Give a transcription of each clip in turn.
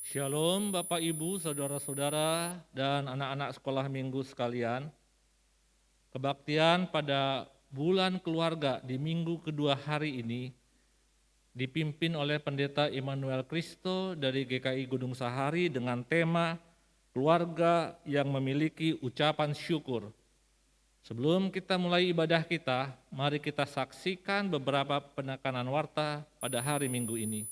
Shalom Bapak Ibu, Saudara-saudara, dan anak-anak sekolah minggu sekalian. Kebaktian pada bulan keluarga di minggu kedua hari ini dipimpin oleh Pendeta Immanuel Kristo dari GKI Gunung Sahari dengan tema keluarga yang memiliki ucapan syukur. Sebelum kita mulai ibadah kita, mari kita saksikan beberapa penekanan warta pada hari Minggu ini.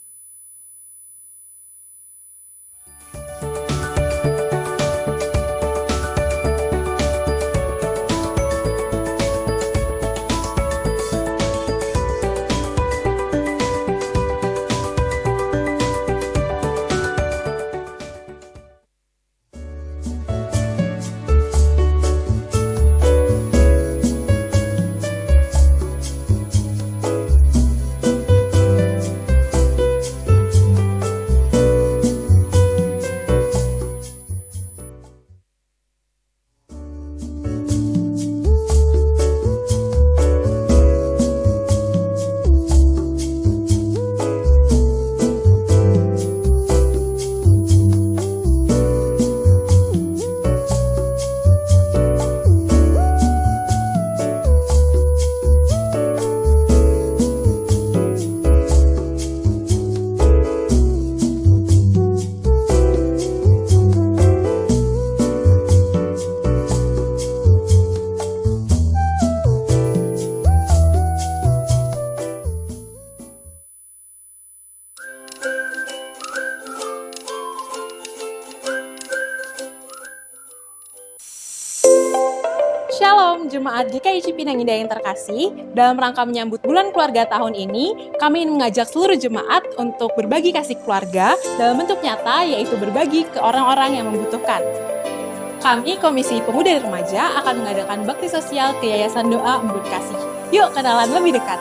Shalom Jemaat GKI Cipinang Indah yang terkasih. Dalam rangka menyambut bulan keluarga tahun ini, kami ingin mengajak seluruh jemaat untuk berbagi kasih keluarga dalam bentuk nyata, yaitu berbagi ke orang-orang yang membutuhkan. Kami, Komisi Pemuda dan Remaja, akan mengadakan bakti sosial ke Yayasan Doa Embun Kasih. Yuk kenalan lebih dekat.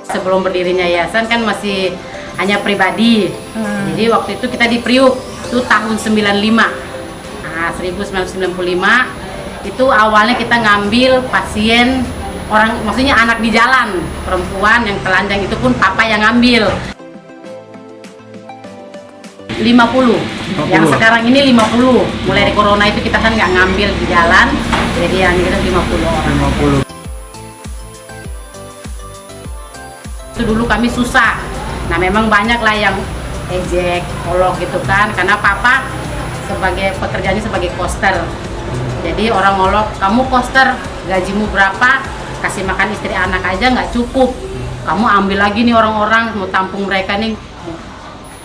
Sebelum berdirinya yayasan kan masih hanya pribadi. Jadi waktu itu kita di Priuk, itu tahun 95. Nah, 1995 itu awalnya kita ngambil pasien orang, maksudnya anak di jalan, perempuan yang telanjang, itu pun papa yang ngambil. 50. Yang sekarang ini 50. Mulai dari corona itu kita kan nggak ngambil di jalan, jadi yang kita 50 orang. Itu dulu kami susah. Nah memang banyak lah yang ejek, olok gitu kan, karena papa sebagai pekerjaannya sebagai koster. Jadi orang olok, kamu koster, gajimu berapa? Kasih makan istri anak aja nggak cukup. Kamu ambil lagi nih orang-orang, mau tampung mereka nih,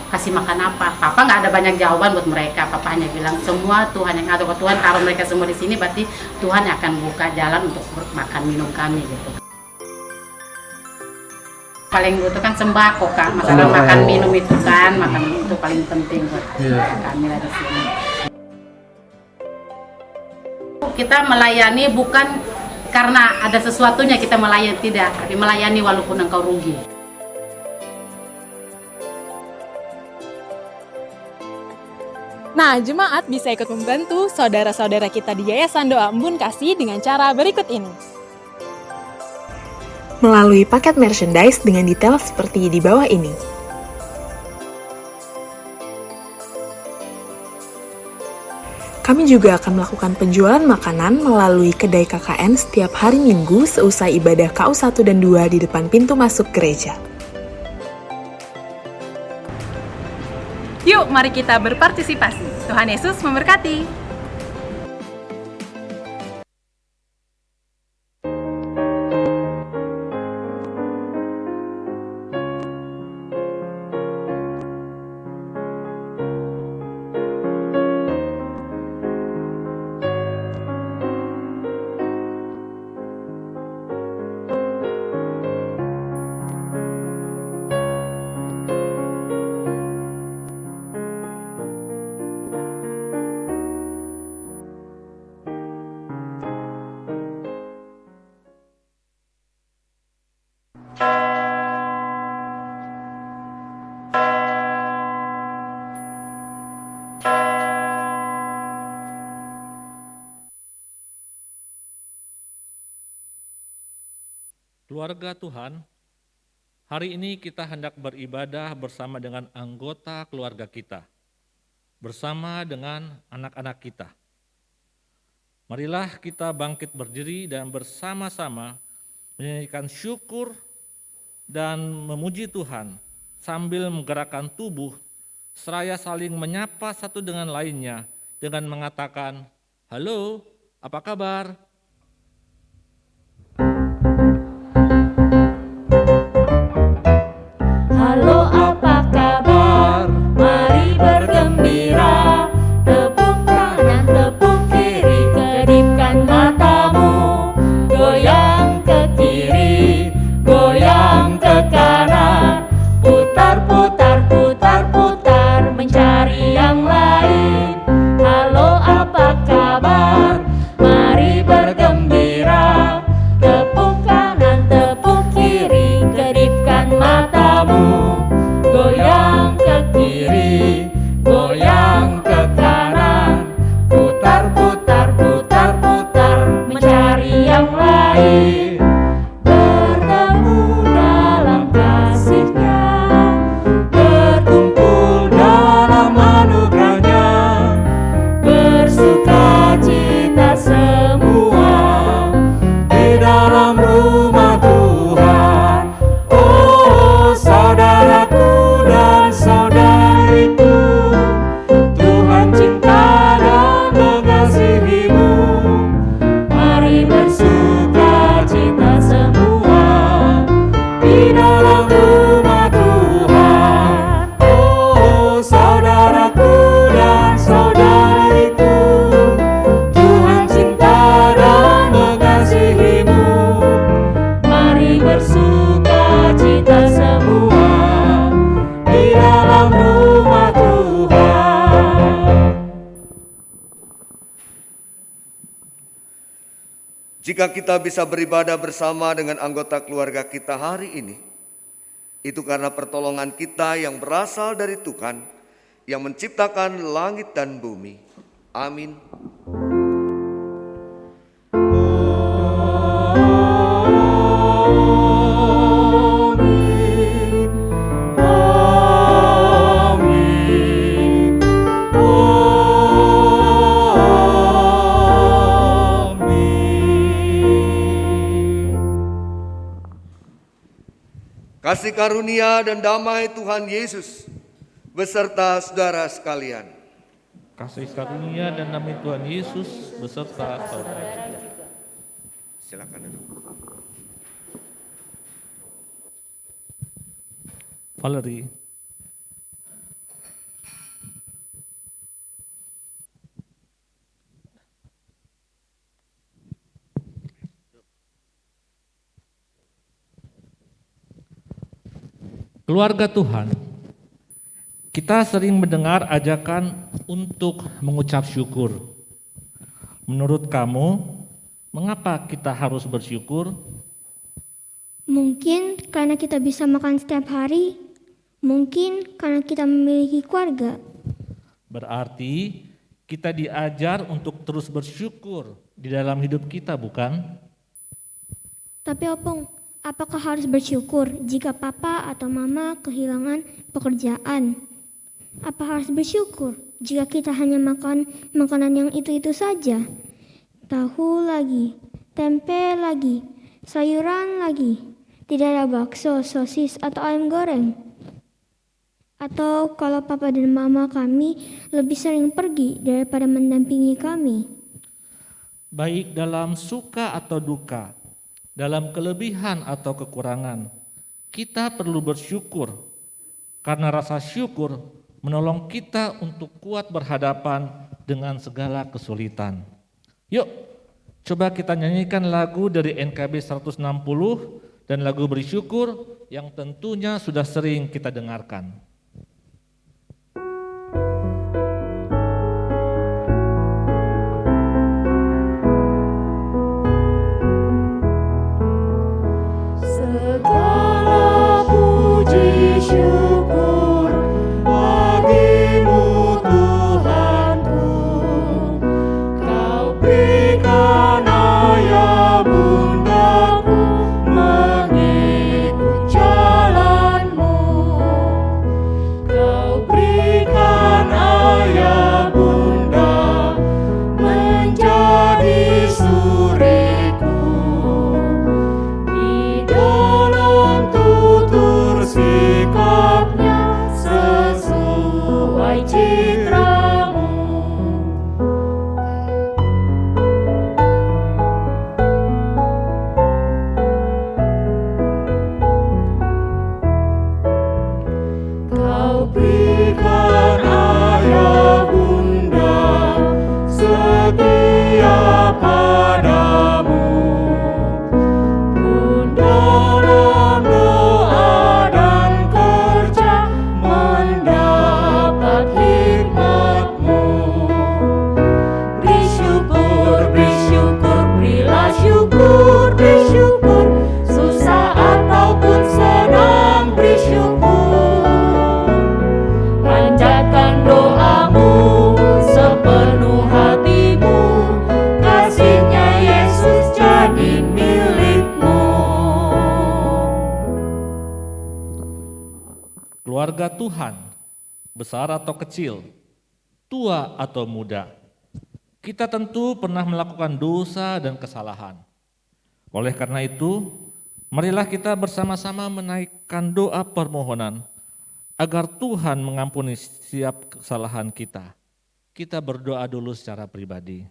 kasih makan apa? Papa nggak ada banyak jawaban buat mereka. Papa hanya bilang semua Tuhan yang ada. Kalau Tuhan taruh mereka semua di sini, berarti Tuhan akan buka jalan untuk makan minum kami gitu. Paling butuh kan sembako kan, masalah makan minum itu kan, makan minum itu paling penting buat kami lah di sini. Kita melayani bukan karena ada sesuatunya kita melayani, tidak, tapi melayani walaupun engkau rugi. Nah, jemaat bisa ikut membantu saudara-saudara kita di Yayasan Doa Embun Kasih dengan cara berikut ini. Melalui paket merchandise dengan detail seperti di bawah ini. Kami juga akan melakukan penjualan makanan melalui kedai KKN setiap hari Minggu seusai ibadah KU 1 dan 2 di depan pintu masuk gereja. Yuk, mari kita berpartisipasi. Tuhan Yesus memberkati. Keluarga Tuhan, hari ini kita hendak beribadah bersama dengan anggota keluarga kita, bersama dengan anak-anak kita. Marilah kita bangkit berdiri dan bersama-sama menyanyikan syukur dan memuji Tuhan sambil menggerakkan tubuh, seraya saling menyapa satu dengan lainnya dengan mengatakan, "Halo, apa kabar?" Halo, apa kabar? Mari bergembira. Tepuk kanan, tepuk kiri, kedipkan matamu. Goyang ke kiri, goyang ke kanan. Putar, putar, putar, putar, mencari yang lain. Halo, apa kabar? Mari bergembira. Tepuk kanan, tepuk kiri, kedipkan matamu. Goyang ke kiri, goyang ke kanan. Putar, putar, putar, putar, mencari yang lain. Bertemu dalam kasih-Nya, berkumpul dalam anugerah-Nya, bersuka cita semua di dalam rumah Tuhan. Oh, saudaraku dan saudariku, Tuhan cinta dan mengasihimu. Mari bersuka cita semua di dalam rumah Tuhan. Oh, saudaraku dan saudariku, Tuhan cinta dan mengasihimu. Mari bersuka cita semua di dalam rumah Tuhan. Jika kita bisa beribadah bersama dengan anggota keluarga kita hari ini, itu karena pertolongan kita yang berasal dari Tuhan yang menciptakan langit dan bumi. Amin. Kasih karunia dan damai Tuhan Yesus beserta saudara sekalian. Kasih karunia dan damai Tuhan Yesus beserta saudara. Silakan duduk. Valerie. Keluarga Tuhan, kita sering mendengar ajakan untuk mengucap syukur. Menurut kamu, mengapa kita harus bersyukur? Mungkin karena kita bisa makan setiap hari, mungkin karena kita memiliki keluarga. Berarti kita diajar untuk terus bersyukur di dalam hidup kita, bukan? Tapi Opung, apakah harus bersyukur jika papa atau mama kehilangan pekerjaan? Apa harus bersyukur jika kita hanya makan makanan yang itu-itu saja? Tahu lagi, tempe lagi, sayuran lagi, tidak ada bakso, sosis, atau ayam goreng. Atau kalau papa dan mama kami lebih sering pergi daripada mendampingi kami. Baik dalam suka atau duka, dalam kelebihan atau kekurangan, kita perlu bersyukur karena rasa syukur menolong kita untuk kuat berhadapan dengan segala kesulitan. Yuk, coba kita nyanyikan lagu dari NKB 160 dan lagu bersyukur yang tentunya sudah sering kita dengarkan. Segala puji syukur bagimu Tuhanku, Kau berikan ayah bundaku keluarga Tuhan, besar atau kecil, tua atau muda, kita tentu pernah melakukan dosa dan kesalahan. Oleh karena itu, marilah kita bersama-sama menaikkan doa permohonan agar Tuhan mengampuni setiap kesalahan kita. Kita berdoa dulu secara pribadi.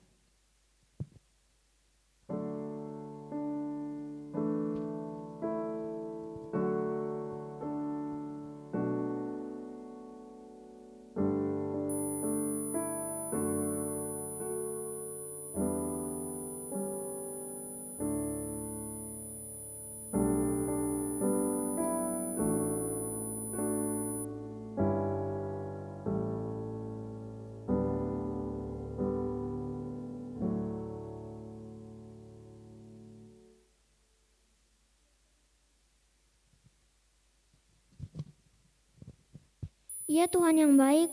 Ya Tuhan yang baik,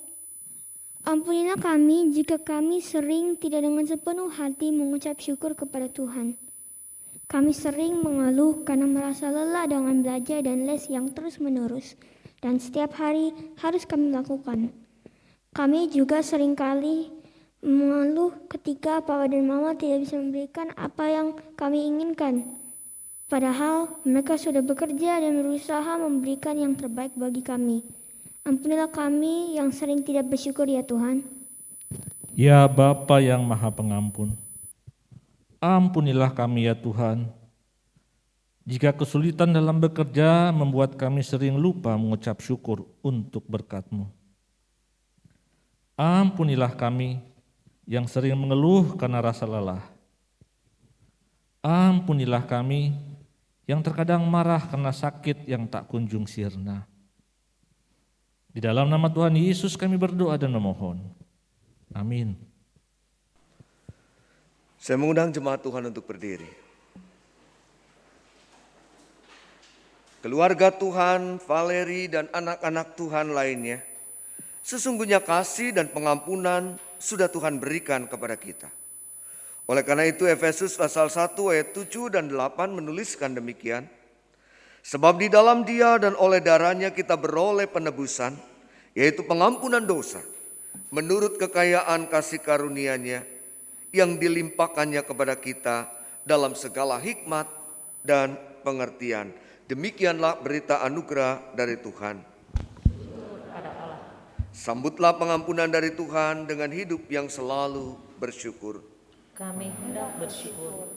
ampunilah kami jika kami sering tidak dengan sepenuh hati mengucap syukur kepada Tuhan. Kami sering mengeluh karena merasa lelah dengan belajar dan les yang terus-menerus, dan setiap hari harus kami lakukan. Kami juga seringkali mengeluh ketika Papa dan Mama tidak bisa memberikan apa yang kami inginkan. Padahal mereka sudah bekerja dan berusaha memberikan yang terbaik bagi kami. Ampunilah kami yang sering tidak bersyukur ya Tuhan. Ya Bapa yang Maha Pengampun, ampunilah kami ya Tuhan, jika kesulitan dalam bekerja membuat kami sering lupa mengucap syukur untuk berkat-Mu. Ampunilah kami yang sering mengeluh karena rasa lelah. Ampunilah kami yang terkadang marah karena sakit yang tak kunjung sirna. Di dalam nama Tuhan Yesus kami berdoa dan memohon. Amin. Saya mengundang jemaat Tuhan untuk berdiri. Keluarga Tuhan, Valeri dan anak-anak Tuhan lainnya, sesungguhnya kasih dan pengampunan sudah Tuhan berikan kepada kita. Oleh karena itu Efesus pasal 1 ayat 7 dan 8 menuliskan demikian. Sebab di dalam Dia dan oleh darahnya kita beroleh penebusan, yaitu pengampunan dosa, menurut kekayaan kasih karunia-Nya yang dilimpahkannya kepada kita dalam segala hikmat dan pengertian. Demikianlah berita anugerah dari Tuhan. Sambutlah pengampunan dari Tuhan dengan hidup yang selalu bersyukur. Kami hendak bersyukur.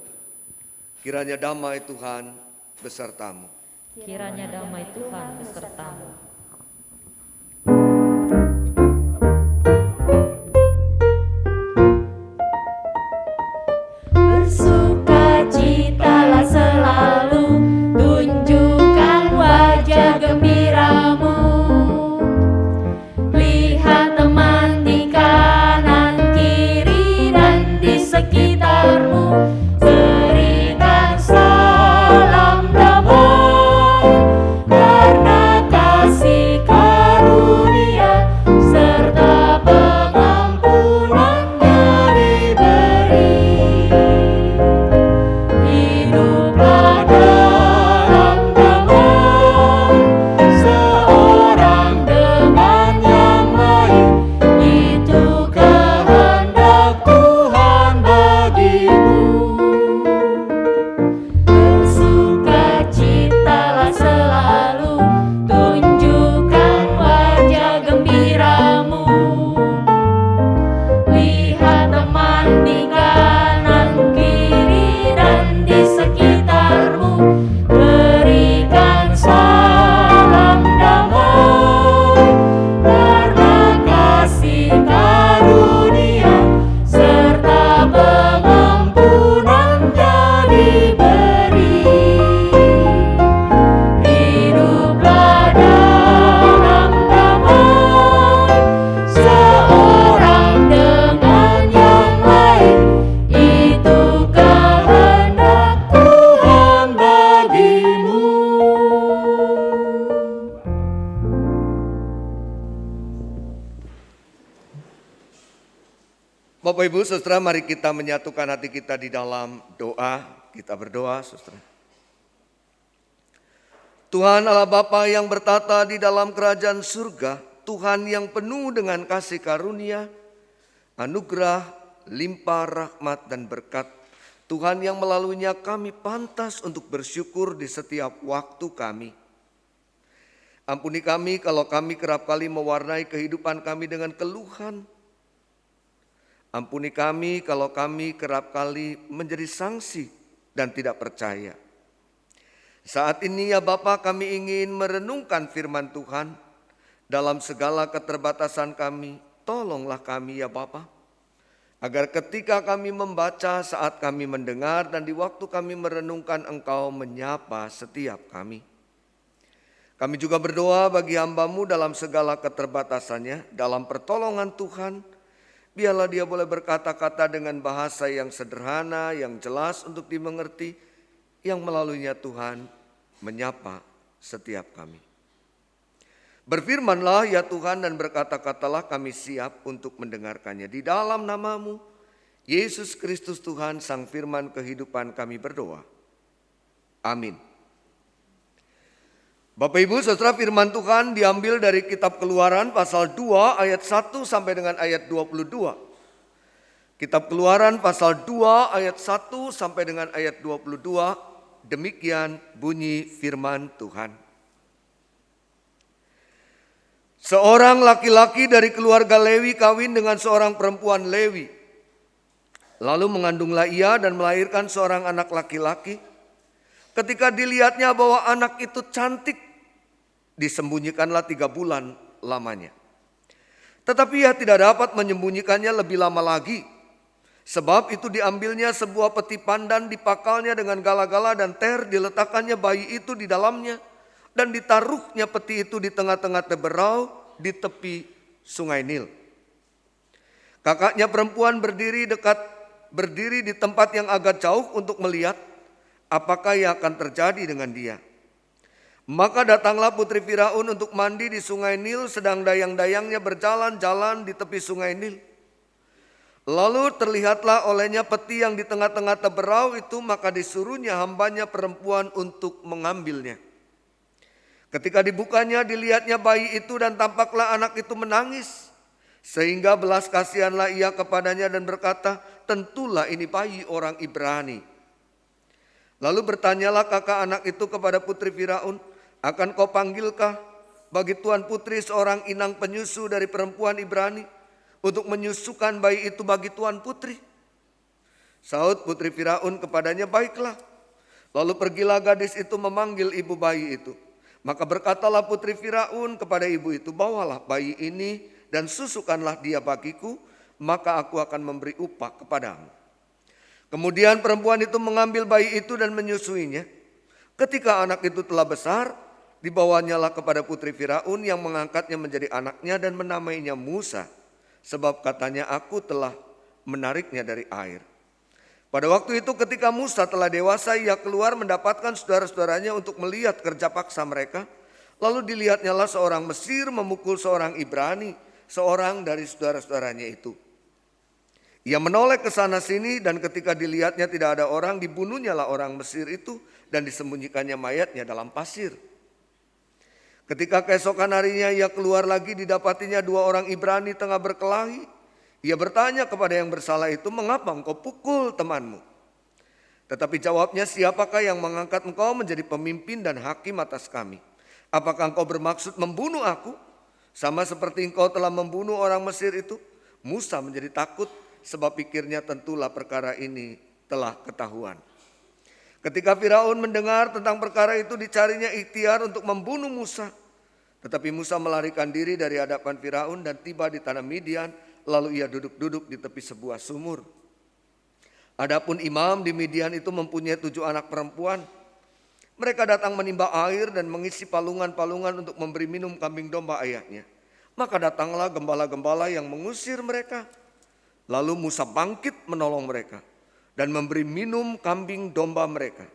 Kiranya damai Tuhan besertamu. Kiranya damai Tuhan besertamu. Bersukacitalah selalu, tunjukkan wajah gembiramu. Lihat teman di kanan kiri dan di sekitarmu, berikan salam damai, karena kasih karunia serta pengampunannya diberi. Hiduplah dalam damai, seorang dengan yang lain, itu kehendak Tuhan bagimu. Bersukacitalah selalu, tunjukkan wajah gembiramu. Lihat teman di kanan kiri dan di sekitarmu, berikan salam damai, karena kasih karunia serta pengampunannya diberi. Hiduplah dalam damai, seorang dengan yang lain, itu kehendak Tuhan bagimu. Bapak Ibu Saudara, mari kita menyatukan hati kita di dalam doa. Kita berdoa Saudara. Tuhan Allah Bapa yang bertata di dalam kerajaan surga, Tuhan yang penuh dengan kasih karunia, anugerah, limpah rahmat dan berkat, Tuhan yang melaluinya kami pantas untuk bersyukur di setiap waktu kami. Ampuni kami kalau kami kerap kali mewarnai kehidupan kami dengan keluhan. Ampuni kami kalau kami kerap kali menjadi sangsi dan tidak percaya. Saat ini ya Bapa, kami ingin merenungkan firman Tuhan. Dalam segala keterbatasan kami, tolonglah kami ya Bapa, agar ketika kami membaca, saat kami mendengar, dan di waktu kami merenungkan, Engkau menyapa setiap kami. Kami juga berdoa bagi hamba-Mu dalam segala keterbatasannya, dalam pertolongan Tuhan, biarlah dia boleh berkata-kata dengan bahasa yang sederhana, yang jelas untuk dimengerti, yang melaluinya Tuhan menyapa setiap kami. Berfirmanlah ya Tuhan dan berkata-katalah, kami siap untuk mendengarkannya. Di dalam nama-Mu, Yesus Kristus Tuhan, Sang Firman kehidupan, kami berdoa. Amin. Bapak Ibu Saudara, firman Tuhan diambil dari kitab Keluaran pasal 2 ayat 1 sampai dengan ayat 22. Kitab Keluaran pasal 2 ayat 1 sampai dengan ayat 22. Demikian bunyi firman Tuhan. Seorang laki-laki dari keluarga Lewi kawin dengan seorang perempuan Lewi. Lalu mengandunglah ia dan melahirkan seorang anak laki-laki. Ketika dilihatnya bahwa anak itu cantik, disembunyikanlah 3 bulan lamanya. Tetapi ia tidak dapat menyembunyikannya lebih lama lagi. Sebab itu diambilnya sebuah peti pandan, dipakalnya dengan gala-gala dan ter, diletakkannya bayi itu di dalamnya, dan ditaruhnya peti itu di tengah-tengah teberau di tepi sungai Nil. Kakaknya perempuan berdiri di tempat yang agak jauh untuk melihat apakah yang akan terjadi dengan dia. Maka datanglah putri Firaun untuk mandi di sungai Nil, sedang dayang-dayangnya berjalan-jalan di tepi sungai Nil. Lalu terlihatlah olehnya peti yang di tengah-tengah teberau itu, maka disuruhnya hambanya perempuan untuk mengambilnya. Ketika dibukanya, dilihatnya bayi itu dan tampaklah anak itu menangis. Sehingga belas kasihanlah ia kepadanya dan berkata, tentulah ini bayi orang Ibrani. Lalu bertanyalah kakak anak itu kepada putri Firaun, akan kau panggilkah bagi tuan putri seorang inang penyusu dari perempuan Ibrani, untuk menyusukan bayi itu bagi tuan putri? Sahut putri Firaun kepadanya, baiklah. Lalu pergilah gadis itu memanggil ibu bayi itu. Maka berkatalah putri Firaun kepada ibu itu, bawalah bayi ini dan susukanlah dia bagiku, maka aku akan memberi upah kepadamu. Kemudian perempuan itu mengambil bayi itu dan menyusuinya. Ketika anak itu telah besar, dibawanyalah kepada putri Firaun yang mengangkatnya menjadi anaknya dan menamainya Musa. Sebab katanya, aku telah menariknya dari air. Pada waktu itu ketika Musa telah dewasa, ia keluar mendapatkan saudara-saudaranya untuk melihat kerja paksa mereka. Lalu dilihatnyalah seorang Mesir memukul seorang Ibrani, seorang dari saudara-saudaranya itu. Ia menoleh ke sana sini, dan ketika dilihatnya tidak ada orang, dibunuhnyalah orang Mesir itu dan disembunyikannya mayatnya dalam pasir. Ketika keesokan harinya ia keluar lagi, didapatinya 2 orang Ibrani tengah berkelahi. Ia bertanya kepada yang bersalah itu, mengapa engkau pukul temanmu? Tetapi jawabnya, siapakah yang mengangkat engkau menjadi pemimpin dan hakim atas kami? Apakah engkau bermaksud membunuh aku? Sama seperti engkau telah membunuh orang Mesir itu? Musa menjadi takut, sebab pikirnya tentulah perkara ini telah ketahuan. Ketika Firaun mendengar tentang perkara itu, dicarinya ikhtiar untuk membunuh Musa. Tetapi Musa melarikan diri dari hadapan Firaun dan tiba di tanah Midian, lalu ia duduk-duduk di tepi sebuah sumur. Adapun imam di Midian itu mempunyai 7 anak perempuan. Mereka datang menimba air dan mengisi palungan-palungan untuk memberi minum kambing domba ayahnya. Maka datanglah gembala-gembala yang mengusir mereka. Lalu Musa bangkit menolong mereka dan memberi minum kambing domba mereka.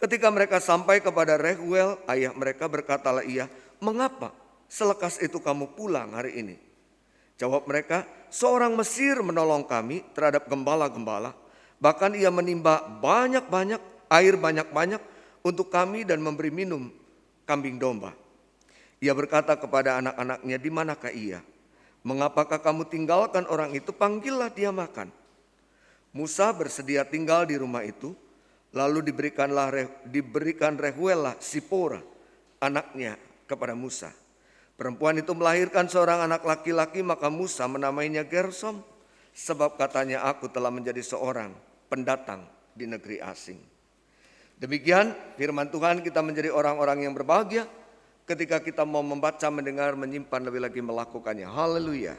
Ketika mereka sampai kepada Rehuel, ayah mereka, berkatalah ia, mengapa selekas itu kamu pulang hari ini? Jawab mereka, seorang Mesir menolong kami terhadap gembala-gembala. Bahkan ia menimba banyak-banyak, air banyak-banyak untuk kami dan memberi minum kambing domba. Ia berkata kepada anak-anaknya, "Di manakah ia? Mengapakah kamu tinggalkan orang itu? Panggillah dia makan." Musa bersedia tinggal di rumah itu. Lalu diberikan Rehuel Sipora, anaknya, kepada Musa. Perempuan itu melahirkan seorang anak laki-laki, maka Musa menamainya Gersom, sebab katanya, "Aku telah menjadi seorang pendatang di negeri asing." Demikian firman Tuhan, kita menjadi orang-orang yang berbahagia ketika kita mau membaca, mendengar, menyimpan, lebih lagi melakukannya. Haleluya.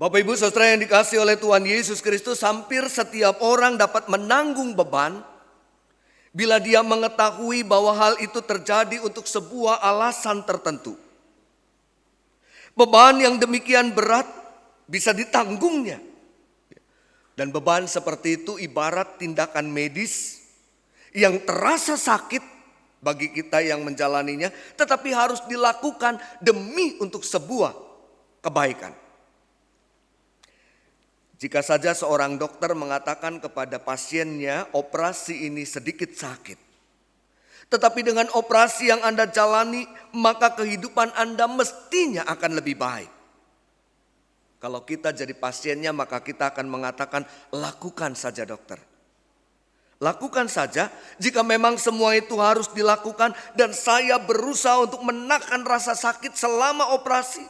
Bapak Ibu Saudara yang dikasihi oleh Tuhan Yesus Kristus, hampir setiap orang dapat menanggung beban bila dia mengetahui bahwa hal itu terjadi untuk sebuah alasan tertentu. Beban yang demikian berat bisa ditanggungnya. Dan beban seperti itu ibarat tindakan medis yang terasa sakit bagi kita yang menjalaninya, tetapi harus dilakukan demi untuk sebuah kebaikan. Jika saja seorang dokter mengatakan kepada pasiennya, operasi ini sedikit sakit, tetapi dengan operasi yang Anda jalani, maka kehidupan Anda mestinya akan lebih baik. Kalau kita jadi pasiennya, maka kita akan mengatakan, lakukan saja dokter. Lakukan saja, jika memang semua itu harus dilakukan dan saya berusaha untuk menahan rasa sakit selama operasi,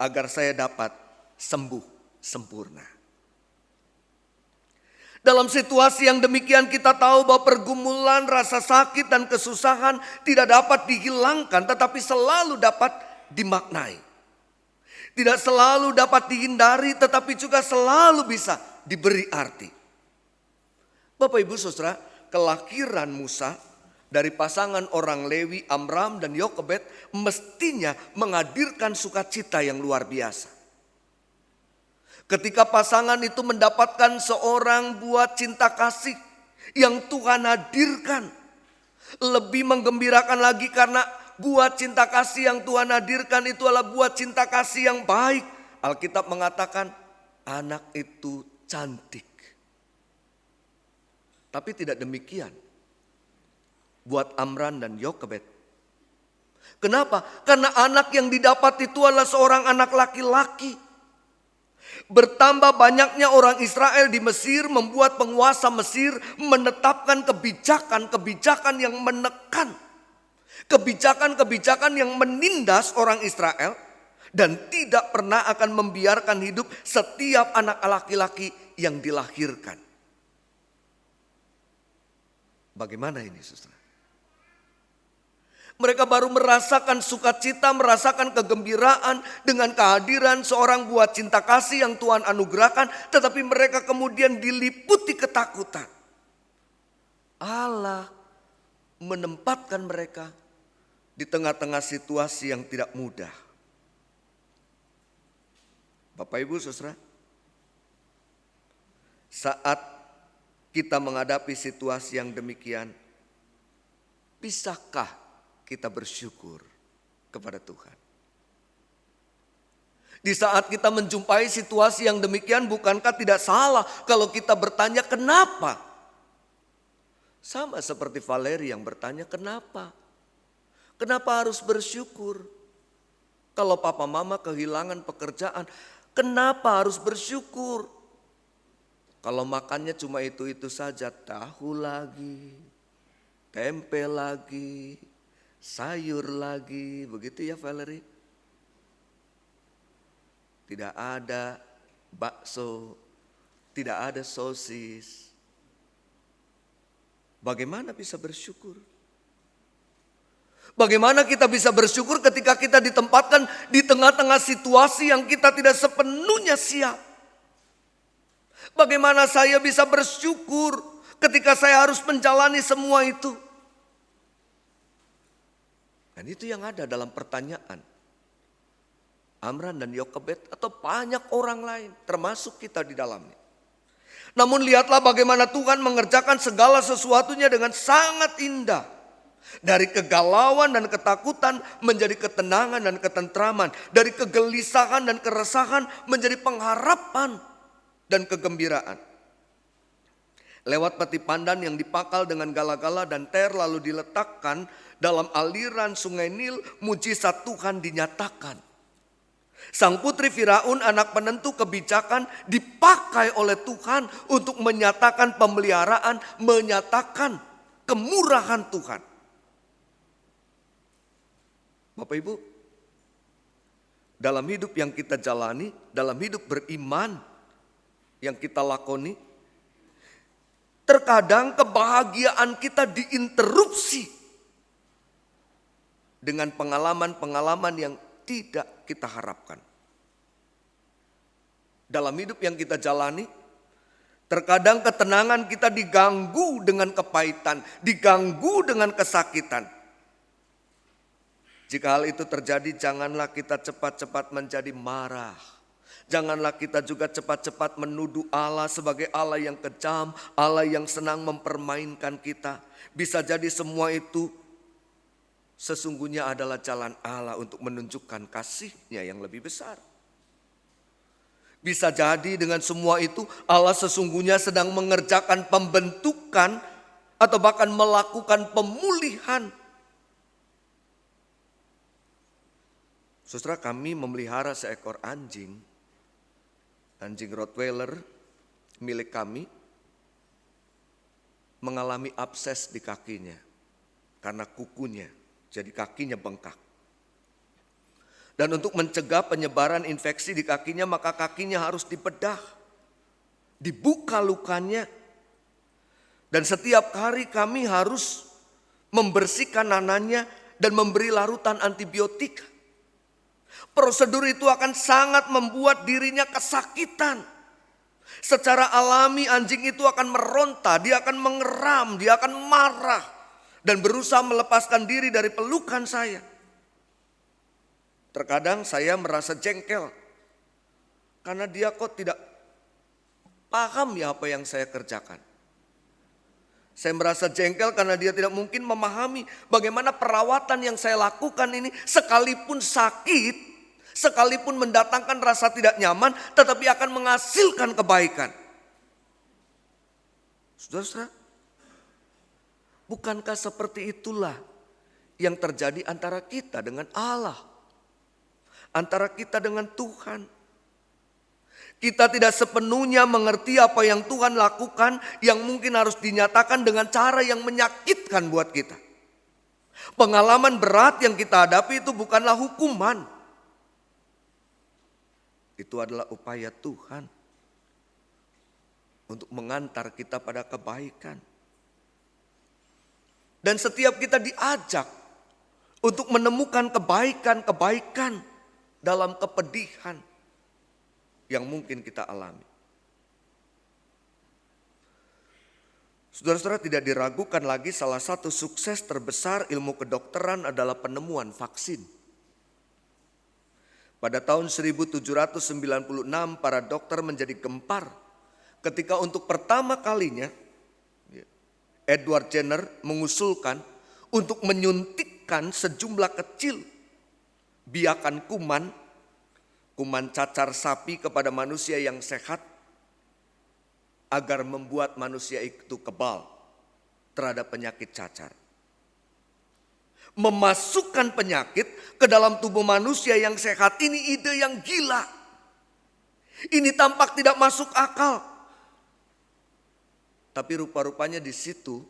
agar saya dapat sembuh sempurna. Dalam situasi yang demikian kita tahu bahwa pergumulan, rasa sakit dan kesusahan tidak dapat dihilangkan, tetapi selalu dapat dimaknai. Tidak selalu dapat dihindari, tetapi juga selalu bisa diberi arti. Bapak Ibu Saudara, kelahiran Musa dari pasangan orang Lewi, Amram dan Yokebed mestinya menghadirkan sukacita yang luar biasa. Ketika pasangan itu mendapatkan seorang buah cinta kasih yang Tuhan hadirkan, lebih menggembirakan lagi karena buah cinta kasih yang Tuhan hadirkan itu adalah buah cinta kasih yang baik. Alkitab mengatakan anak itu cantik. Tapi tidak demikian buat Amram dan Yokebed. Kenapa? Karena anak yang didapat itu adalah seorang anak laki-laki. Bertambah banyaknya orang Israel di Mesir membuat penguasa Mesir menetapkan kebijakan-kebijakan yang menekan. Kebijakan-kebijakan yang menindas orang Israel dan tidak pernah akan membiarkan hidup setiap anak laki-laki yang dilahirkan. Bagaimana ini, saudara? Mereka baru merasakan sukacita, merasakan kegembiraan dengan kehadiran seorang buah cinta kasih yang Tuhan anugerahkan. Tetapi mereka kemudian diliputi ketakutan. Allah menempatkan mereka di tengah-tengah situasi yang tidak mudah. Bapak Ibu Saudara, saat kita menghadapi situasi yang demikian, bisakah kita bersyukur kepada Tuhan? Di saat kita menjumpai situasi yang demikian, bukankah tidak salah kalau kita bertanya kenapa? Sama seperti Valeri yang bertanya kenapa? Kenapa harus bersyukur? Kalau papa mama kehilangan pekerjaan, kenapa harus bersyukur? Kalau makannya cuma itu-itu saja, tahu lagi, tempe lagi, sayur lagi, begitu ya Valerie? Tidak ada bakso, tidak ada sosis. Bagaimana bisa bersyukur? Bagaimana kita bisa bersyukur ketika kita ditempatkan di tengah-tengah situasi yang kita tidak sepenuhnya siap? Bagaimana saya bisa bersyukur ketika saya harus menjalani semua itu? Dan itu yang ada dalam pertanyaan Amram dan Yokebed atau banyak orang lain termasuk kita di dalamnya. Namun lihatlah bagaimana Tuhan mengerjakan segala sesuatunya dengan sangat indah. Dari kegalauan dan ketakutan menjadi ketenangan dan ketentraman. Dari kegelisahan dan keresahan menjadi pengharapan dan kegembiraan. Lewat peti pandan yang dipakal dengan gala-gala dan ter lalu diletakkan dalam aliran sungai Nil, mujizat Tuhan dinyatakan. Sang putri Firaun, anak penentu kebijakan, dipakai oleh Tuhan untuk menyatakan pemeliharaan, menyatakan kemurahan Tuhan. Bapak Ibu, dalam hidup yang kita jalani, dalam hidup beriman yang kita lakoni, terkadang kebahagiaan kita diinterupsi dengan pengalaman-pengalaman yang tidak kita harapkan. Dalam hidup yang kita jalani, terkadang ketenangan kita diganggu dengan kepahitan, diganggu dengan kesakitan. Jika hal itu terjadi, janganlah kita cepat-cepat menjadi marah. Janganlah kita juga cepat-cepat menuduh Allah sebagai Allah yang kejam, Allah yang senang mempermainkan kita. Bisa jadi semua itu sesungguhnya adalah jalan Allah untuk menunjukkan kasih-Nya yang lebih besar. Bisa jadi dengan semua itu Allah sesungguhnya sedang mengerjakan pembentukan atau bahkan melakukan pemulihan. Saudara, kami memelihara seekor anjing Rottweiler milik kami, mengalami abses di kakinya karena kukunya. Jadi kakinya bengkak. Dan untuk mencegah penyebaran infeksi di kakinya, maka kakinya harus dibedah. Dibuka lukanya. Dan setiap hari kami harus membersihkan nananya dan memberi larutan antibiotika. Prosedur itu akan sangat membuat dirinya kesakitan. Secara alami anjing itu akan meronta, dia akan mengeram, dia akan marah. Dan berusaha melepaskan diri dari pelukan saya. Terkadang saya merasa jengkel. Karena dia kok tidak paham ya apa yang saya kerjakan. Saya merasa jengkel karena dia tidak mungkin memahami bagaimana perawatan yang saya lakukan ini sekalipun sakit, sekalipun mendatangkan rasa tidak nyaman, tetapi akan menghasilkan kebaikan. Saudara-saudara, bukankah seperti itulah yang terjadi antara kita dengan Allah? Antara kita dengan Tuhan. Kita tidak sepenuhnya mengerti apa yang Tuhan lakukan yang mungkin harus dinyatakan dengan cara yang menyakitkan buat kita. Pengalaman berat yang kita hadapi itu bukanlah hukuman. Itu adalah upaya Tuhan untuk mengantar kita pada kebaikan. Dan setiap kita diajak untuk menemukan kebaikan-kebaikan dalam kepedihan yang mungkin kita alami. Saudara-saudara, tidak diragukan lagi salah satu sukses terbesar ilmu kedokteran adalah penemuan vaksin. Pada tahun 1796 para dokter menjadi gempar ketika untuk pertama kalinya Edward Jenner mengusulkan untuk menyuntikkan sejumlah kecil biakan kuman cacar sapi kepada manusia yang sehat agar membuat manusia itu kebal terhadap penyakit cacar. Memasukkan penyakit ke dalam tubuh manusia yang sehat ini ide yang gila. Ini tampak tidak masuk akal. Tapi rupa-rupanya di situ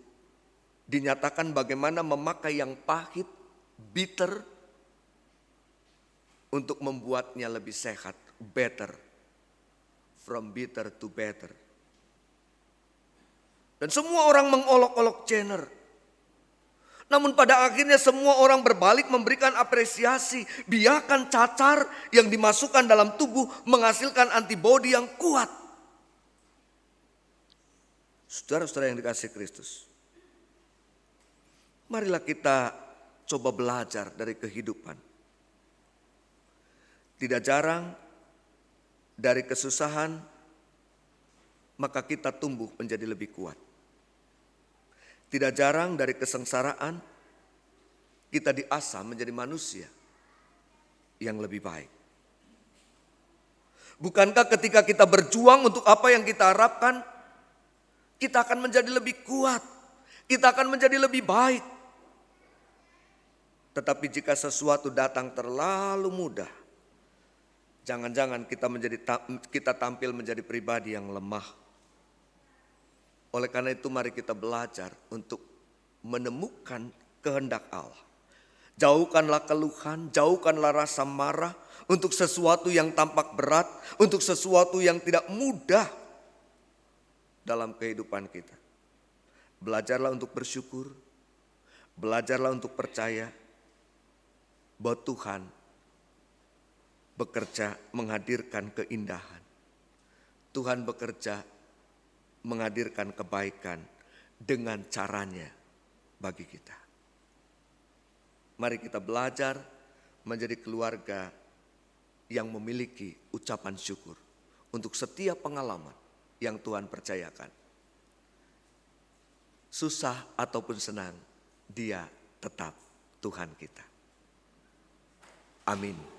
dinyatakan bagaimana memakai yang pahit, bitter, untuk membuatnya lebih sehat, better, from bitter to better. Dan semua orang mengolok-olok Jenner. Namun pada akhirnya semua orang berbalik memberikan apresiasi. Biarkan cacar yang dimasukkan dalam tubuh menghasilkan antibodi yang kuat. Saudara-saudara yang dikasihi Kristus, marilah kita coba belajar dari kehidupan. Tidak jarang dari kesusahan, maka kita tumbuh menjadi lebih kuat. Tidak jarang dari kesengsaraan, kita diasah menjadi manusia yang lebih baik. Bukankah ketika kita berjuang untuk apa yang kita harapkan, kita akan menjadi lebih kuat, kita akan menjadi lebih baik. Tetapi jika sesuatu datang terlalu mudah, jangan-jangan kita tampil menjadi pribadi yang lemah. Oleh karena itu mari kita belajar untuk menemukan kehendak Allah. Jauhkanlah keluhan, jauhkanlah rasa marah untuk sesuatu yang tampak berat, untuk sesuatu yang tidak mudah dalam kehidupan kita. Belajarlah untuk bersyukur, belajarlah untuk percaya bahwa Tuhan bekerja menghadirkan keindahan. Tuhan bekerja menghadirkan kebaikan dengan caranya bagi kita. Mari kita belajar menjadi keluarga yang memiliki ucapan syukur untuk setiap pengalaman yang Tuhan percayakan. Susah ataupun senang, Dia tetap Tuhan kita. Amin.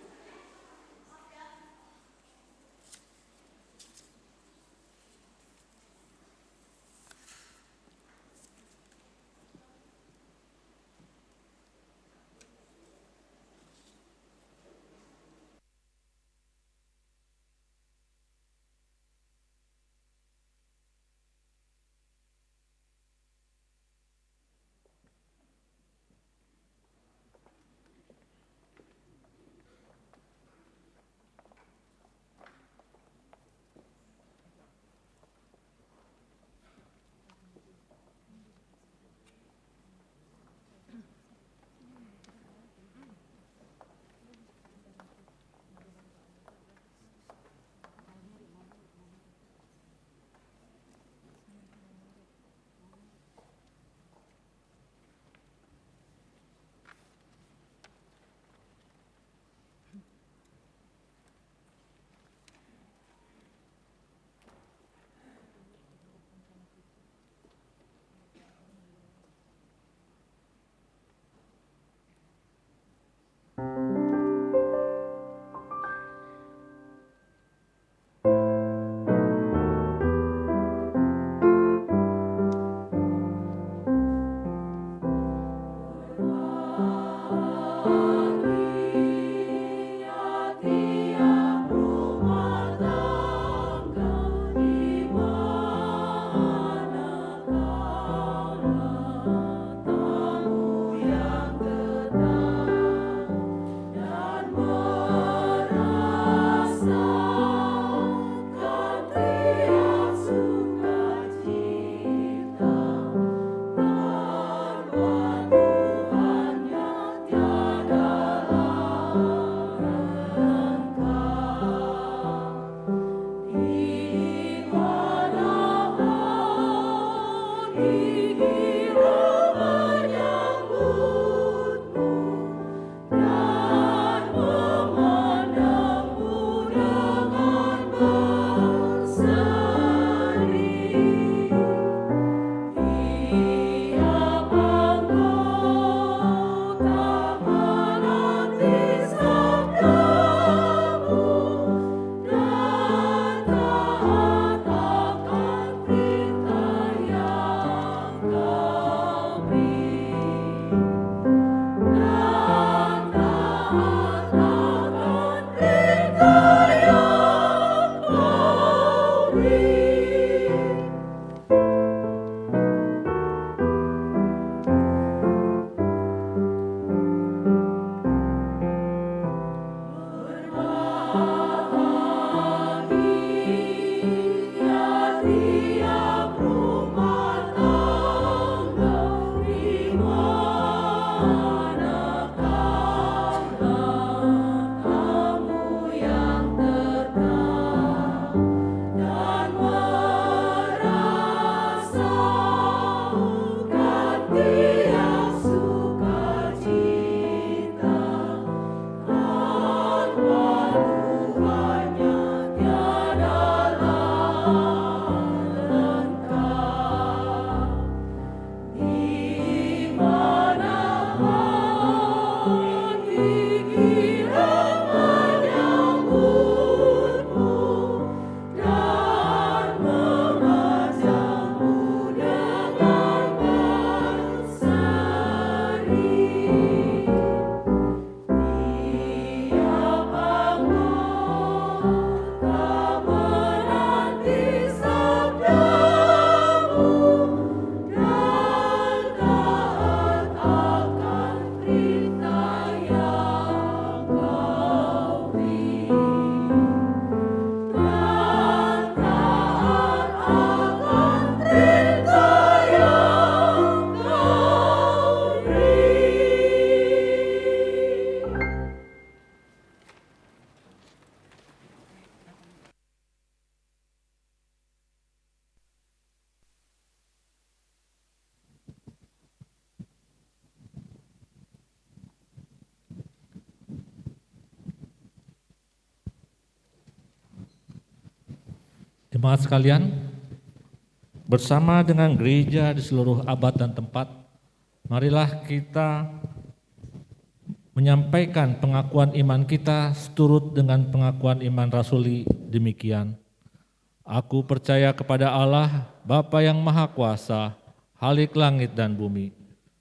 Jemaat sekalian, bersama dengan gereja di seluruh abad dan tempat, marilah kita menyampaikan pengakuan iman kita seturut dengan pengakuan iman rasuli demikian. Aku percaya kepada Allah, Bapa yang Maha Kuasa, Khalik langit dan bumi,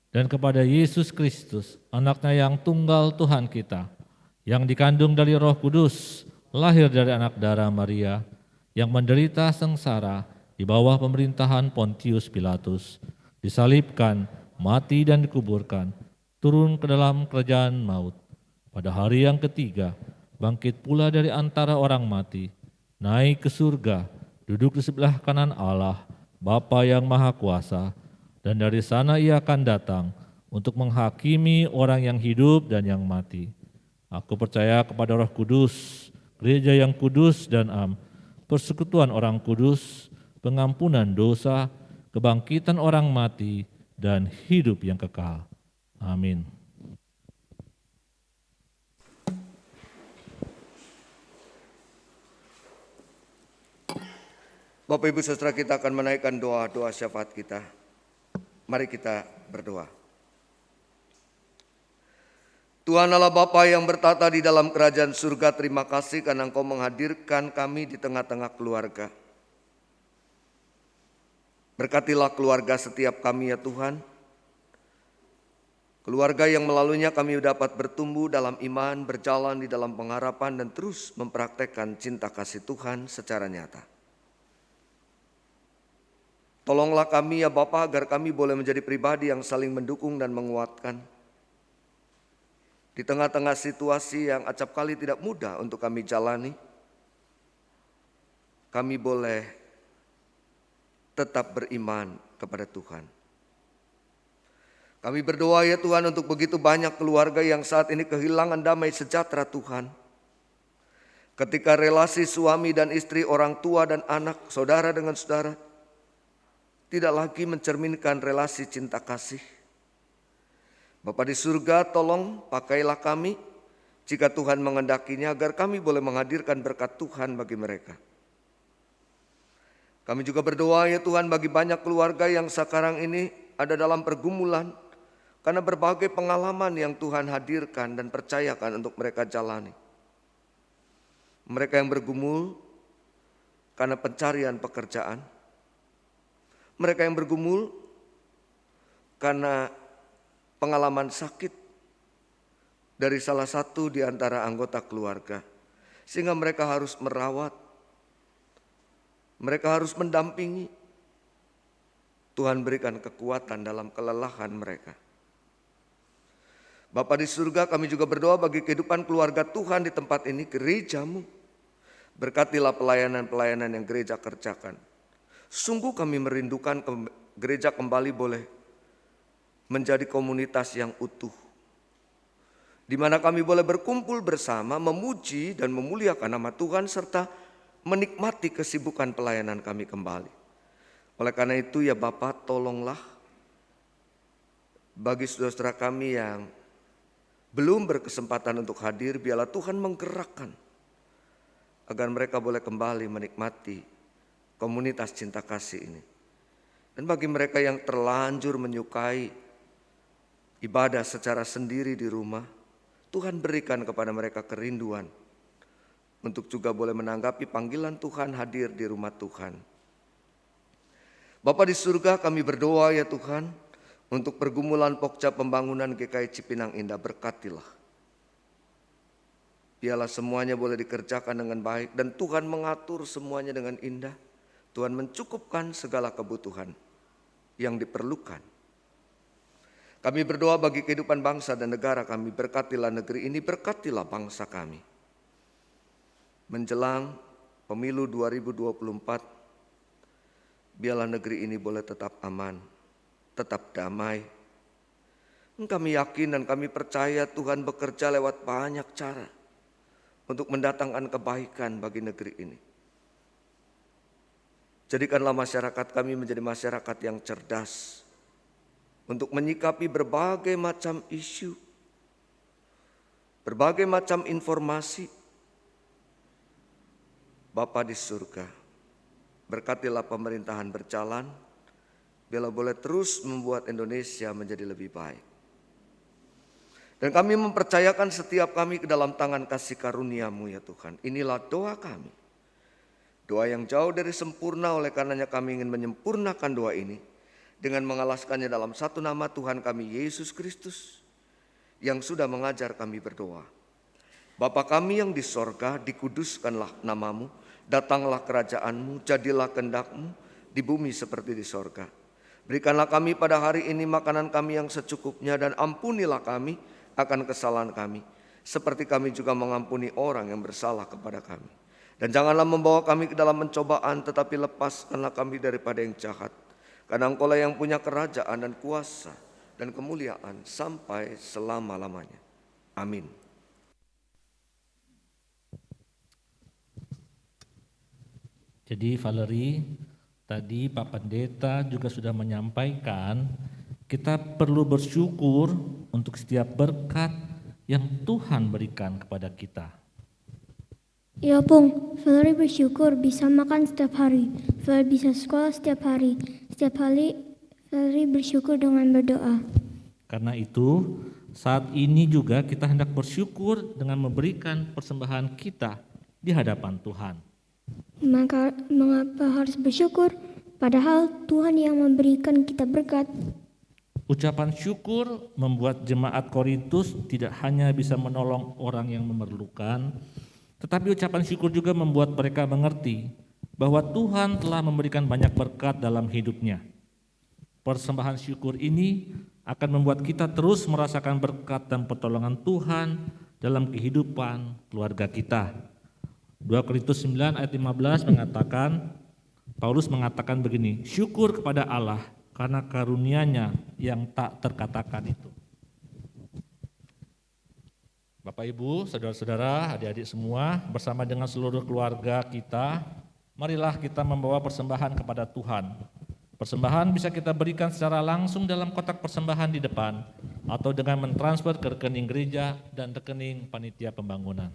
dan kepada Yesus Kristus, anaknya yang tunggal Tuhan kita, yang dikandung dari Roh Kudus, lahir dari anak darah Maria, yang menderita sengsara di bawah pemerintahan Pontius Pilatus, disalibkan, mati dan dikuburkan, turun ke dalam kerajaan maut. Pada hari yang ketiga, bangkit pula dari antara orang mati, naik ke surga, duduk di sebelah kanan Allah, Bapa yang Maha Kuasa, dan dari sana ia akan datang untuk menghakimi orang yang hidup dan yang mati. Aku percaya kepada Roh Kudus, gereja yang kudus dan am, persekutuan orang kudus, pengampunan dosa, kebangkitan orang mati, dan hidup yang kekal. Amin. Bapak Ibu Saudara, kita akan menaikkan doa-doa syafaat kita. Mari kita berdoa. Tuhan Allah Bapa yang bertata di dalam kerajaan surga, terima kasih karena Engkau menghadirkan kami di tengah-tengah keluarga. Berkatilah keluarga setiap kami ya Tuhan. Keluarga yang melaluinya kami dapat bertumbuh dalam iman, berjalan di dalam pengharapan dan terus mempraktekkan cinta kasih Tuhan secara nyata. Tolonglah kami ya Bapa agar kami boleh menjadi pribadi yang saling mendukung dan menguatkan. Di tengah-tengah situasi yang acap kali tidak mudah untuk kami jalani, kami boleh tetap beriman kepada Tuhan. Kami berdoa ya Tuhan untuk begitu banyak keluarga yang saat ini kehilangan damai sejahtera Tuhan. Ketika relasi suami dan istri, orang tua dan anak, saudara dengan saudara, tidak lagi mencerminkan relasi cinta kasih. Bapa di surga, tolong pakailah kami jika Tuhan mengendakinya agar kami boleh menghadirkan berkat Tuhan bagi mereka. Kami juga berdoa ya Tuhan bagi banyak keluarga yang sekarang ini ada dalam pergumulan karena berbagai pengalaman yang Tuhan hadirkan dan percayakan untuk mereka jalani. Mereka yang bergumul karena pencarian pekerjaan. Mereka yang bergumul karena pengalaman sakit dari salah satu di antara anggota keluarga. Sehingga mereka harus merawat, mereka harus mendampingi. Tuhan berikan kekuatan dalam kelelahan mereka. Bapa di surga, kami juga berdoa bagi kehidupan keluarga Tuhan di tempat ini, gerejamu. Berkatilah pelayanan-pelayanan yang gereja kerjakan. Sungguh kami merindukan gereja kembali boleh menjadi komunitas yang utuh, di mana kami boleh berkumpul bersama, memuji dan memuliakan nama Tuhan serta menikmati kesibukan pelayanan kami kembali. Oleh karena itu ya Bapa, tolonglah bagi saudara-saudara kami yang belum berkesempatan untuk hadir, biarlah Tuhan menggerakkan agar mereka boleh kembali menikmati komunitas cinta kasih ini. Dan bagi mereka yang terlanjur menyukai ibadah secara sendiri di rumah, Tuhan berikan kepada mereka kerinduan untuk juga boleh menanggapi panggilan Tuhan hadir di rumah Tuhan. Bapa di surga, kami berdoa ya Tuhan untuk pergumulan pokja pembangunan GKI Cipinang Indah, berkatilah. Biarlah semuanya boleh dikerjakan dengan baik dan Tuhan mengatur semuanya dengan indah. Tuhan mencukupkan segala kebutuhan yang diperlukan. Kami berdoa bagi kehidupan bangsa dan negara kami, berkatilah negeri ini, berkatilah bangsa kami. Menjelang pemilu 2024, biarlah negeri ini boleh tetap aman, tetap damai. Kami yakin dan kami percaya Tuhan bekerja lewat banyak cara untuk mendatangkan kebaikan bagi negeri ini. Jadikanlah masyarakat kami menjadi masyarakat yang cerdas untuk menyikapi berbagai macam isu, berbagai macam informasi. Bapa di surga, Berkatilah pemerintahan berjalan, bila boleh terus membuat Indonesia menjadi lebih baik. Dan kami mempercayakan setiap kami ke dalam tangan kasih karunia-Mu ya Tuhan. Inilah doa kami. Doa yang jauh dari sempurna, oleh karenanya kami ingin menyempurnakan doa ini dengan mengalaskannya dalam satu nama Tuhan kami Yesus Kristus yang sudah mengajar kami berdoa. Bapa kami yang di sorga, dikuduskanlah namamu, datanglah kerajaan-Mu, jadilah kehendak-Mu di bumi seperti di sorga. Berikanlah kami pada hari ini makanan kami yang secukupnya, dan ampunilah kami akan kesalahan kami, seperti kami juga mengampuni orang yang bersalah kepada kami. Dan janganlah membawa kami ke dalam pencobaan, tetapi lepaskanlah kami daripada yang jahat. Karena Engkau-lah yang punya kerajaan dan kuasa dan kemuliaan sampai selama-lamanya. Amin. Jadi Valerie, tadi Pak Pendeta juga sudah menyampaikan kita perlu bersyukur untuk setiap berkat yang Tuhan berikan kepada kita. Ya Pung, Valerie bersyukur bisa makan setiap hari, Valerie bisa sekolah setiap hari. Setiap hari Valerie bersyukur dengan berdoa. Karena itu saat ini juga kita hendak bersyukur dengan memberikan persembahan kita di hadapan Tuhan. Maka mengapa harus bersyukur? Padahal Tuhan yang memberikan kita berkat. Ucapan syukur membuat jemaat Korintus tidak hanya bisa menolong orang yang memerlukan, tetapi ucapan syukur juga membuat mereka mengerti bahwa Tuhan telah memberikan banyak berkat dalam hidupnya. Persembahan syukur ini akan membuat kita terus merasakan berkat dan pertolongan Tuhan dalam kehidupan keluarga kita. 2 Korintus 9 ayat 15 mengatakan, Paulus mengatakan begini, syukur kepada Allah karena karunia-Nya yang tak terkatakan itu. Bapak Ibu, saudara-saudara, adik-adik semua, bersama dengan seluruh keluarga kita, marilah kita membawa persembahan kepada Tuhan. Persembahan bisa kita berikan secara langsung dalam kotak persembahan di depan, atau dengan mentransfer ke rekening gereja dan rekening panitia pembangunan.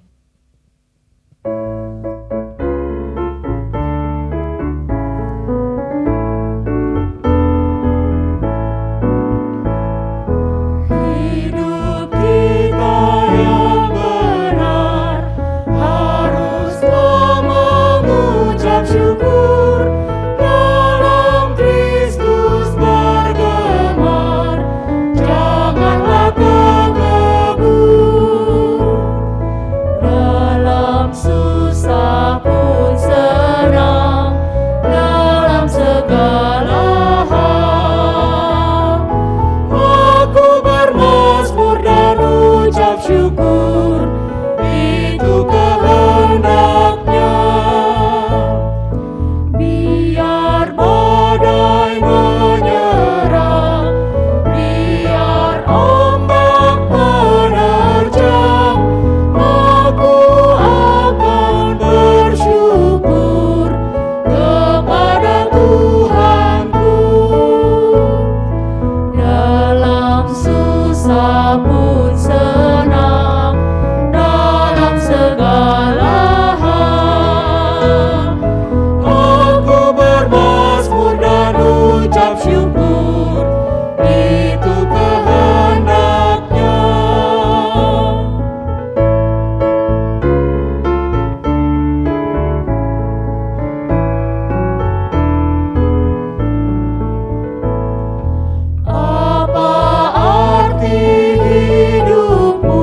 Hidup kita yang benar haruslah mengucap syukur, dalam Kristus bergemar, janganlah terkebur. Dalam susah pun senang, dalam segala hal, aku bermazmur dan ucap syukur, itu kehendak-Nya. Biar badai menyerang, biar ombak menerjang, aku akan bersyukur kepada Tuhanku. Dalam susah pun senang, dalam segala hal, aku bermazmur dan ucap syukur, itu kehendak-Nya. Apa arti hidupmu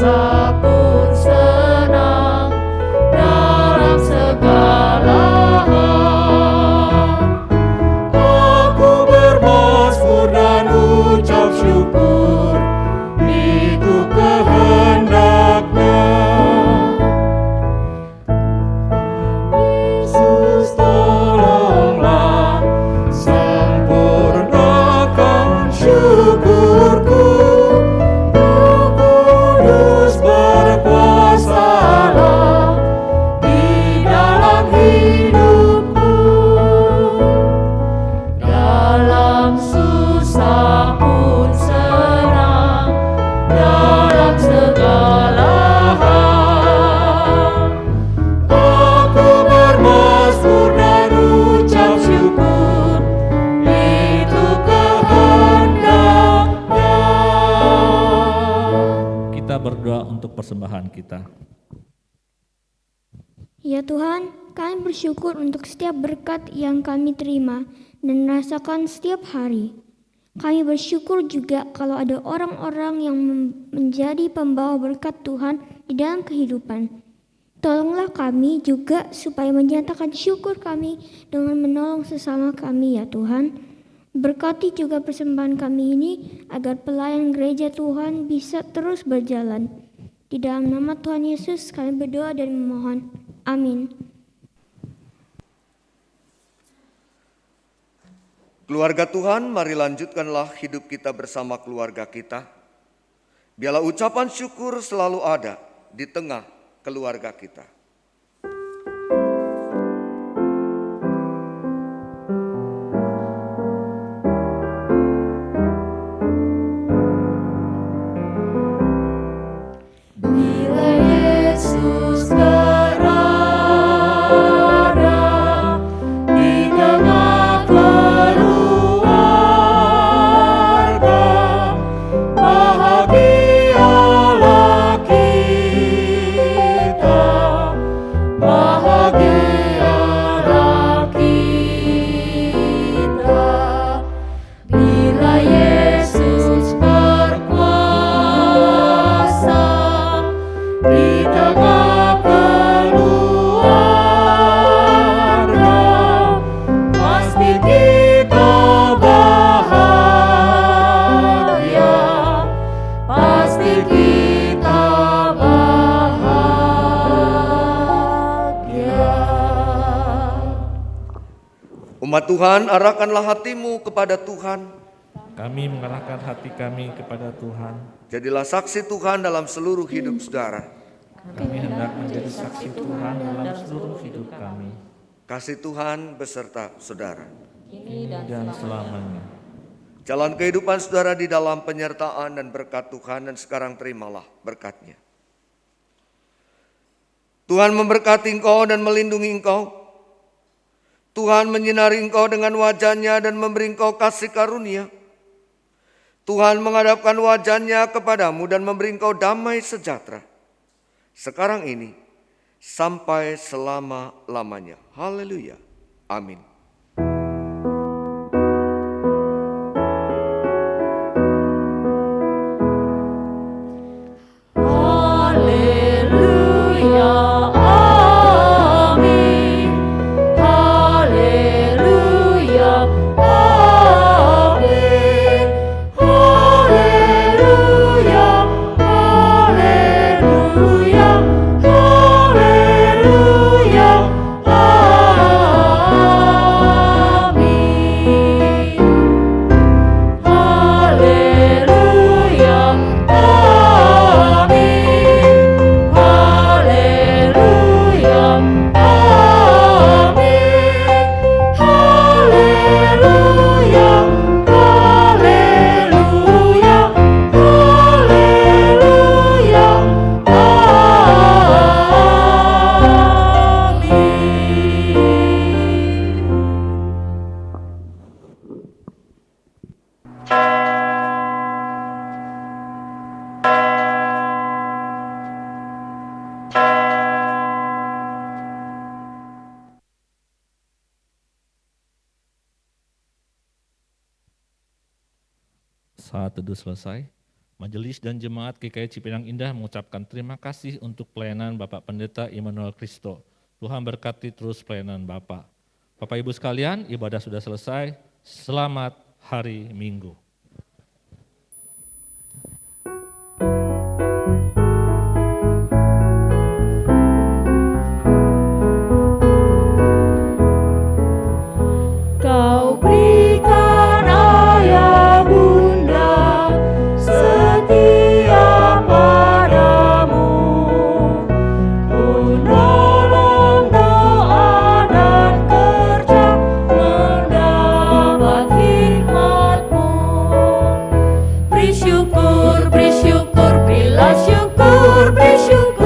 bangsa pun senang dalam segala hal. Aku bermazmur dan ucap syukur, itu kehendaknya. Yesus tolonglah, sempurnakan syukurku. Roh Kudus berkuasalah di dalam hidupku. Dalam susah pun senang dalam segala hal. Aku bermazmur dan ucap syukur, itu kehendaknya. Kita berdoa untuk persembahan kita. Ya Tuhan, kami bersyukur untuk setiap berkat yang kami terima dan rasakan setiap hari. Kami bersyukur juga kalau ada orang-orang yang menjadi pembawa berkat Tuhan di dalam kehidupan. Tolonglah kami juga supaya menyatakan syukur kami dengan menolong sesama kami ya Tuhan. Berkati juga persembahan kami ini agar pelayan gereja Tuhan bisa terus berjalan. Di dalam nama Tuhan Yesus kami berdoa dan memohon. Amin. Keluarga Tuhan, mari lanjutkanlah hidup kita bersama keluarga kita. Biarlah ucapan syukur selalu ada di tengah keluarga kita. Bila Yesus berada di tengah keluarga, bahagialah kita, bahagialah kita. Bila Yesus berkuasa di tengah keluarga, pasti kita bahagia, pasti kita bahagia. Umat Tuhan, arahkanlah hatimu kepada Tuhan. Kami mengarahkan hati kami kepada Tuhan. Jadilah saksi Tuhan dalam seluruh hidup saudara. Kami hendak menjadi saksi Tuhan dalam seluruh hidup kami, Kasih Tuhan beserta saudara. kini dan dan selamanya. Jalan kehidupan saudara di dalam penyertaan dan berkat Tuhan, dan sekarang terimalah berkatnya. Tuhan memberkati engkau dan melindungi engkau. Tuhan menyinari engkau dengan wajah-Nya dan memberi engkau kasih karunia. Tuhan menghadapkan wajah-Nya kepadamu dan memberi engkau damai sejahtera. Sekarang ini, sampai selama-lamanya. Haleluya. Amin. Haleluya, amin. Haleluya, amin. Haleluya, haleluya, haleluya, amin. Haleluya, amin. Haleluya, amin. Haleluya, haleluya, haleluya, amin. Saat teduh selesai, Majelis dan Jemaat GKI Cipinang Indah mengucapkan terima kasih untuk pelayanan Bapak Pendeta Immanuel Kristo. Tuhan berkati terus pelayanan Bapak. Bapak Ibu sekalian, ibadah sudah selesai. Selamat hari Minggu. Kau berikan ayah bunda setia padamu, menolong doa dan kerja mendapat hikmat-Mu. Beri syukur, berilah syukur, beri syukur.